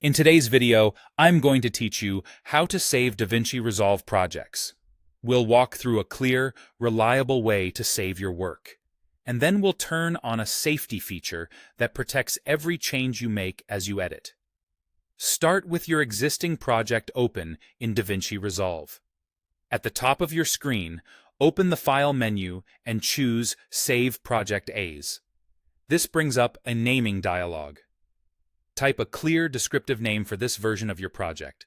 In today's video, I'm going to teach you how to save Davinci Resolve projects. We'll walk through a clear, reliable way to save your work. And then we'll turn on a safety feature that protects every change you make as you edit. Start with your existing project open in Davinci Resolve. At the top of your screen, open the File menu and choose Save Project As. This brings up a naming dialog. Type a clear, descriptive name for this version of your project.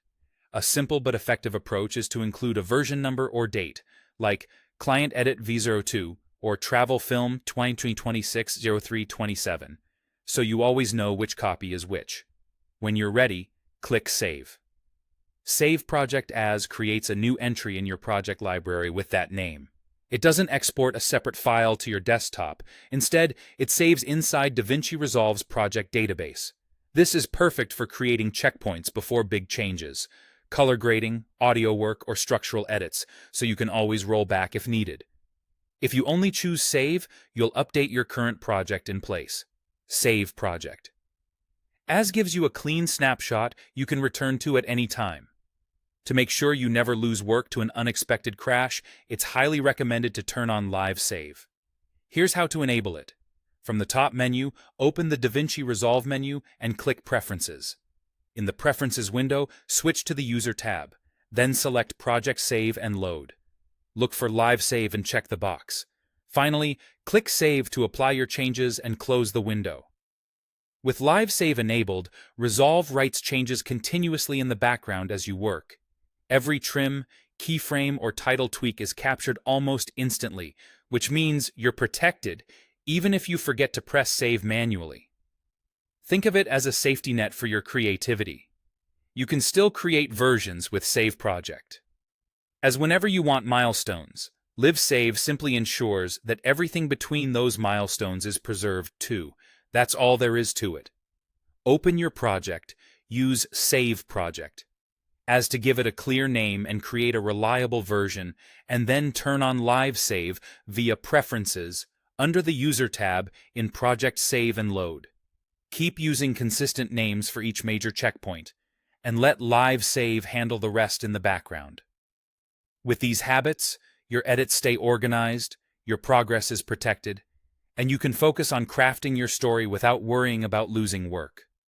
A simple but effective approach is to include a version number or date, like Client Edit V02 or Travel Film 2026-03-27, so you always know which copy is which. When you're ready, click Save. Save Project As creates a new entry in your project library with that name. It doesn't export a separate file to your desktop. Instead, it saves inside Davinci Resolve's project database. This is perfect for creating checkpoints before big changes, color grading, audio work, or structural edits, so you can always roll back if needed. If you only choose Save, you'll update your current project in place. Save Project. As gives you a clean snapshot you can return to at any time. To make sure you never lose work to an unexpected crash, it's highly recommended to turn on Live Save. Here's how to enable it. From the top menu, open the Davinci Resolve menu and click Preferences. In the Preferences window, switch to the User tab, then select Project Save and Load. Look for Live Save and check the box. Finally, click Save to apply your changes and close the window. With Live Save enabled, Resolve writes changes continuously in the background as you work. Every trim, keyframe, or title tweak is captured almost instantly, which means you're protected even if you forget to press Save manually. Think of it as a safety net for your creativity. You can still create versions with Save Project. As whenever you want milestones, Live Save simply ensures that everything between those milestones is preserved too. That's all there is to it. Open your project, use Save Project as to give it a clear name and create a reliable version, and then turn on Live Save via Preferences under the User tab in Project Save and Load. Keep using consistent names for each major checkpoint, and let Live Save handle the rest in the background. With these habits, your edits stay organized, your progress is protected, and you can focus on crafting your story without worrying about losing work.